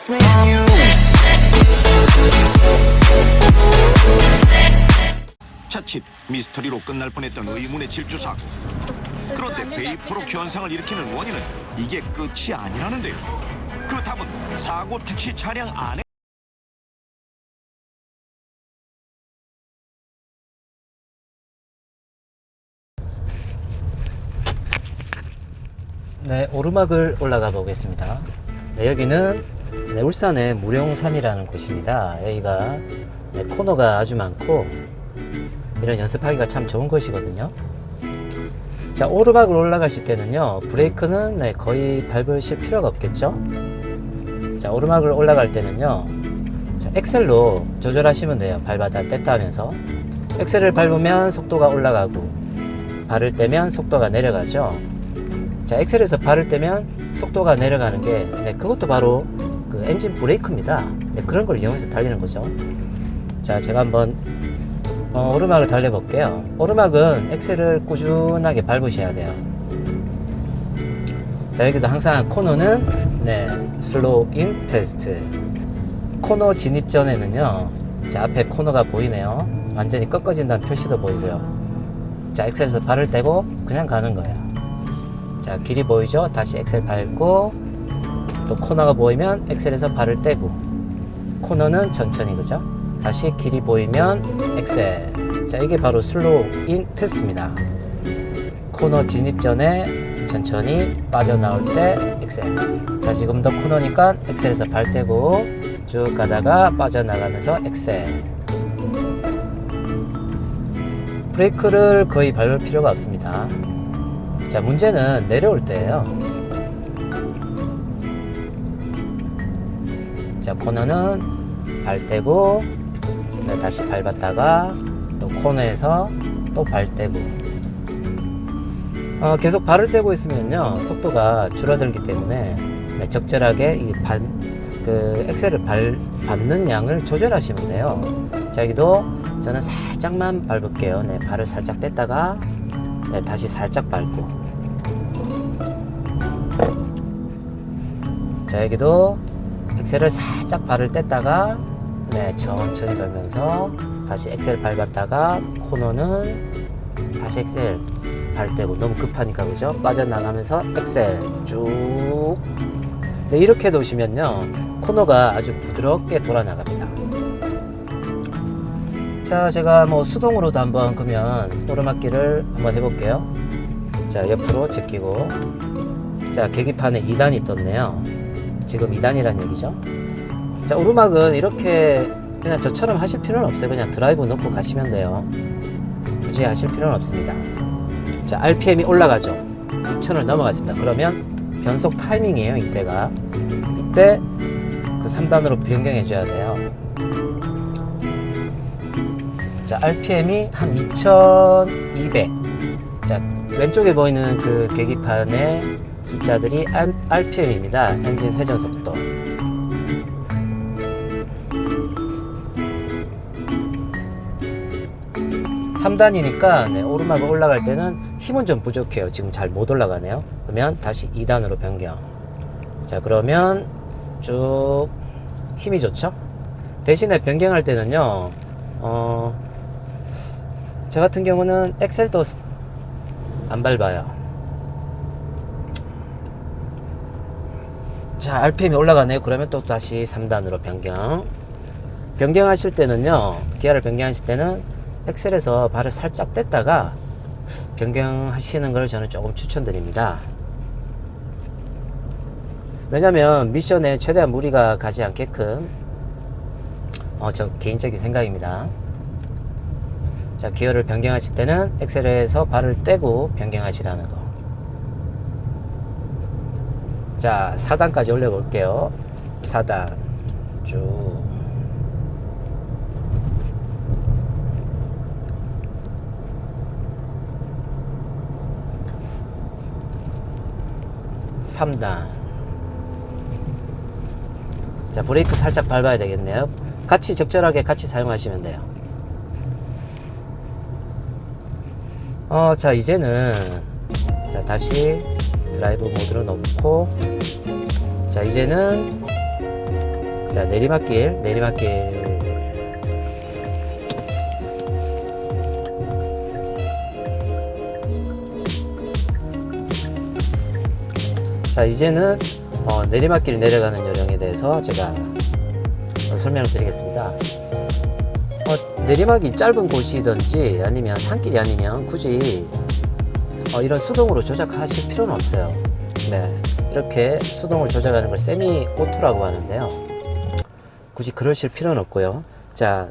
just me and you. 자칫 미스터리로 끝날 뻔했던 의문의 질주 사고. 그런데 베이퍼로 현상을 일으키는 원인은 이게 끝이 아니라는데요. 그 답은 사고 택시 차량 안에. 네, 오르막을 올라가 보겠습니다. 네, 여기는 울산의 무령산이라는 곳입니다. 여기가 코너가 아주 많고 이런 연습하기가 참 좋은 곳이거든요. 자, 오르막을 올라가실 때는요, 브레이크는 거의 밟으실 필요가 없겠죠. 자, 오르막을 올라갈 때는요, 자, 엑셀로 조절하시면 돼요. 밟아다 뗐다 하면서 엑셀을 밟으면 속도가 올라가고 발을 떼면 속도가 내려가죠. 자, 엑셀에서 발을 떼면 속도가 내려가는 게 그것도 바로 그 엔진 브레이크입니다. 그런 걸 이용해서 달리는 거죠. 자, 제가 한번 오르막을 달려 볼게요. 오르막은 엑셀을 꾸준하게 밟으셔야 돼요. 자, 여기도 항상 코너는 슬로우 인 패스트. 코너 진입 전에는요, 자, 앞에 코너가 보이네요. 완전히 꺾어진다는 표시도 보이고요. 자, 엑셀에서 발을 떼고 그냥 가는 거예요. 자, 길이 보이죠? 다시 엑셀 밟고 또 코너가 보이면 엑셀에서 발을 떼고, 코너는 천천히, 그죠? 다시 길이 보이면 엑셀. 자, 이게 바로 슬로우 인 패스트입니다. 코너 진입 전에 천천히 빠져나올 때 엑셀. 자, 지금도 코너니까 엑셀에서 발 떼고 쭉 가다가 빠져나가면서 엑셀. 브레이크를 거의 밟을 필요가 없습니다. 자, 문제는 내려올 때예요. 자, 코너는 발 떼고 다시 밟았다가 또 코너에서 또 발 떼고, 계속 발을 떼고 있으면요, 속도가 줄어들기 때문에 적절하게 이 엑셀을 밟는 양을 조절하시면 돼요. 자, 여기도 저는 살짝만 밟을게요. 발을 살짝 뗐다가 다시 살짝 밟고. 자, 여기도 엑셀을 살짝 발을 뗐다가 천천히 돌면서 다시 엑셀 밟았다가 코너는 다시 엑셀 발 떼고, 너무 급하니까, 그죠? 빠져나가면서 엑셀 쭉. 이렇게 놓으시면요, 코너가 아주 부드럽게 돌아 나갑니다. 자, 제가 수동으로도 한번 그러면 오르막길을 한번 해볼게요. 자, 옆으로 제끼고, 자, 계기판에 2단이 떴네요. 지금 2단이란 얘기죠. 자, 오르막은 이렇게 그냥 저처럼 하실 필요는 없어요. 그냥 드라이브 놓고 가시면 돼요. 굳이 하실 필요는 없습니다. 자, RPM이 올라가죠. 2000을 넘어갔습니다. 그러면 변속 타이밍이에요. 이때 그 3단으로 변경해 줘야 돼요. 자, RPM이 한 2200. 자, 왼쪽에 보이는 그 계기판의 숫자들이 RPM입니다. 엔진 회전 속도. (3단이니까) 오르막을 올라갈 때는 힘은 좀 부족해요. 지금 잘 못 올라가네요. 그러면 다시 2단으로 변경. 자, 그러면 쭉 힘이 좋죠. 대신에 변경할 때는요, 저 같은 경우는 엑셀도 안 밟아요. 자, RPM이 올라가네요. 그러면 또 다시 3단으로 변경하실 때는요, 기아를 변경하실 때는 엑셀에서 발을 살짝 뗐다가 변경하시는 걸 저는 조금 추천드립니다. 왜냐면 미션에 최대한 무리가 가지 않게끔, 저 개인적인 생각입니다. 자, 기어를 변경하실 때는 엑셀에서 발을 떼고 변경하시라는 거. 자, 4단까지 올려볼게요. 4단 쭉. (3단) 자, 브레이크 살짝 밟아야 되겠네요. 같이 적절하게 같이 사용하시면 돼요. 자, 이제는 자, 다시 드라이브 모드로 놓고, 자, 이제는 자, 내리막길. 자, 이제는 내리막길 내려가는 요령에 대해서 제가 설명을 드리겠습니다. 내리막이 짧은 곳이든지 아니면 산길이 아니면 굳이 이런 수동으로 조작하실 필요는 없어요. 네, 이렇게 수동으로 조작하는 걸 세미 오토라고 하는데요. 굳이 그러실 필요는 없고요. 자,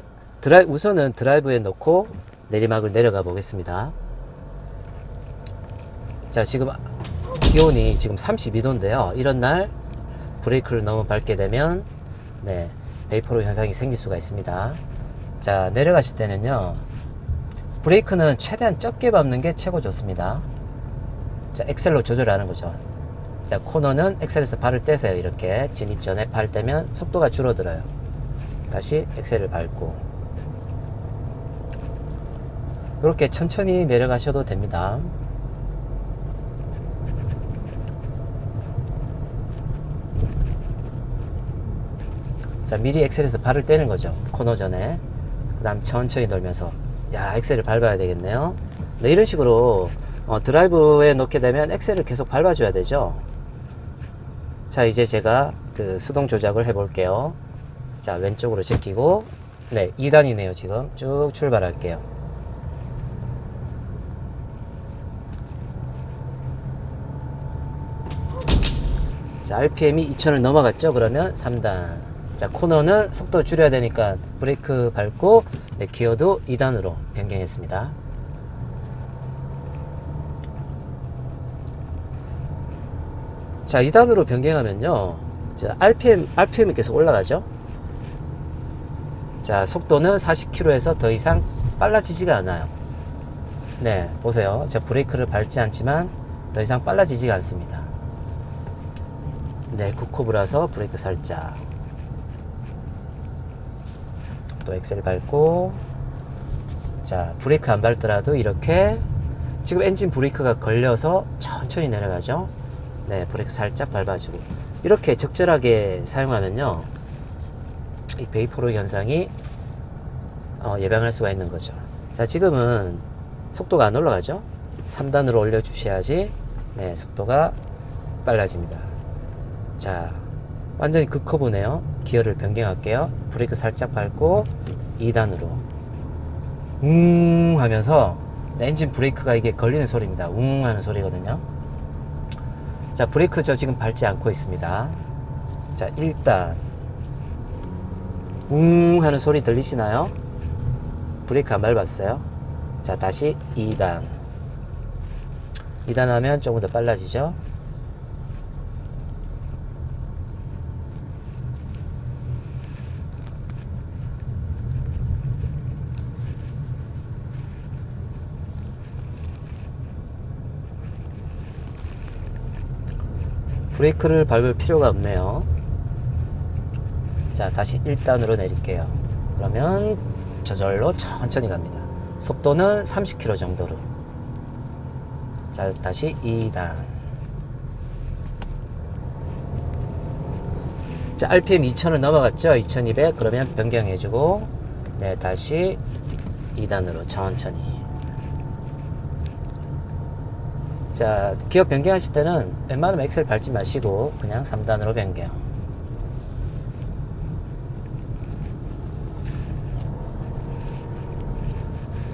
우선은 드라이브에 넣고 내리막을 내려가 보겠습니다. 자, 지금 기온이 지금 32도인데요. 이런 날 브레이크를 너무 밟게 되면 네, 베이포로 현상이 생길 수가 있습니다. 자, 내려가실 때는요, 브레이크는 최대한 적게 밟는 게 최고 좋습니다. 자, 엑셀로 조절하는 거죠. 자, 코너는 엑셀에서 발을 떼세요. 이렇게 진입 전에 발 떼면 속도가 줄어들어요. 다시 엑셀을 밟고 이렇게 천천히 내려가셔도 됩니다. 자, 미리 엑셀에서 발을 떼는 거죠. 코너 전에. 그 다음 천천히 돌면서, 야, 엑셀을 밟아야 되겠네요. 네, 이런 식으로 드라이브에 놓게 되면 엑셀을 계속 밟아줘야 되죠. 자, 이제 제가 그 수동 조작을 해 볼게요. 자, 왼쪽으로 제끼고, 네, 2단이네요. 지금 쭉 출발할게요. 자, RPM이 2000을 넘어갔죠. 그러면 3단. 자, 코너는 속도 줄여야 되니까 브레이크 밟고, 네, 기어도 2단으로 변경했습니다. 자, 2단으로 변경하면요, 자, RPM이 계속 올라가죠. 자, 속도는 40km에서 더 이상 빨라지지가 않아요. 네, 보세요. 제가 브레이크를 밟지 않지만 더 이상 빨라지지가 않습니다. 네, 9코브라서 브레이크 살짝. 또 엑셀 밟고, 자, 브레이크 안 밟더라도 이렇게 지금 엔진 브레이크가 걸려서 천천히 내려가죠. 네, 브레이크 살짝 밟아주고 이렇게 적절하게 사용하면요, 이 베이포로 현상이 예방할 수가 있는 거죠. 자, 지금은 속도가 안 올라가죠. 3단으로 올려주셔야지 네, 속도가 빨라집니다. 자, 완전히 극커브네요. 기어를 변경할게요. 브레이크 살짝 밟고 2단으로 하면서 엔진 브레이크가 이게 걸리는 소리입니다. 하는 소리거든요. 자, 브레이크 저 지금 밟지 않고 있습니다. 자, 1단 하는 소리 들리시나요? 브레이크 안 밟았어요. 자, 다시 2단 하면 조금 더 빨라지죠. 브레이크를 밟을 필요가 없네요. 자, 다시 1단으로 내릴게요. 그러면 저절로 천천히 갑니다. 속도는 30km 정도로. 자, 다시 2단. 자, RPM 2000을 넘어갔죠. 2200. 그러면 변경해주고, 네, 다시 2단으로 천천히. 자, 기어 변경하실 때는 웬만하면 엑셀 밟지 마시고 그냥 3단으로 변경.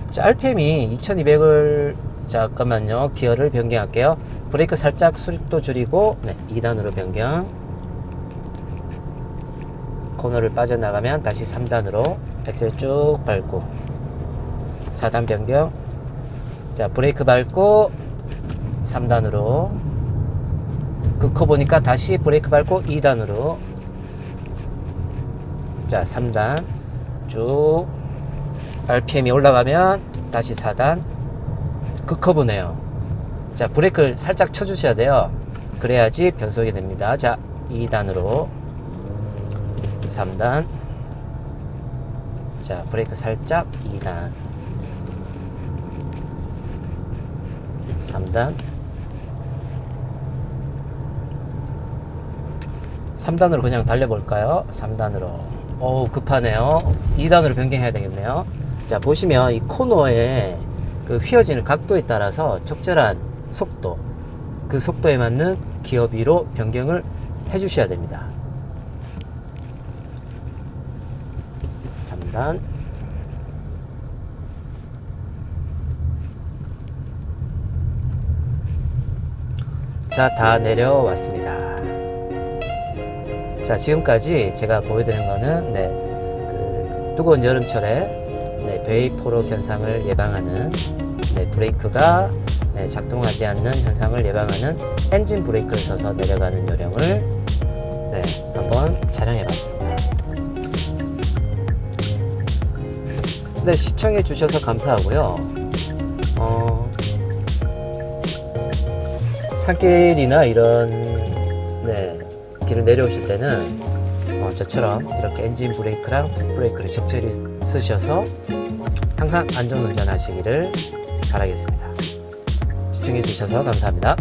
자, RPM이 2200을, 잠깐만요, 기어를 변경할게요. 브레이크 살짝 속도 줄이고, 네, 2단으로 변경. 코너를 빠져나가면 다시 3단으로 엑셀 쭉 밟고 4단 변경. 자, 브레이크 밟고 3단으로 긋고 보니까 다시 브레이크 밟고 2단으로. 자, 3단 쭉 RPM이 올라가면 다시 4단 긋커브네요. 자, 브레이크를 살짝 쳐주셔야 돼요. 그래야지 변속이 됩니다. 자, 2단으로 3단. 자, 브레이크 살짝 2단 3단. 3단으로 그냥 달려볼까요? 3단으로. 급하네요. 2단으로 변경해야 되겠네요. 자, 보시면 이 코너에 그 휘어지는 각도에 따라서 적절한 속도, 그 속도에 맞는 기어 위로 변경을 해 주셔야 됩니다. 3단. 자, 다 내려왔습니다. 자, 지금까지 제가 보여드린 거는 그 뜨거운 여름철에 베이포로 현상을 예방하는 브레이크가 작동하지 않는 현상을 예방하는 엔진 브레이크를 써서 내려가는 요령을 한번 촬영해 봤습니다. 네, 시청해 주셔서 감사하고요. 산길이나 이런 길을 내려오실 때는 저처럼 이렇게 엔진 브레이크랑 풋 브레이크를 적절히 쓰셔서 항상 안전운전 하시기를 바라겠습니다. 시청해 주셔서 감사합니다.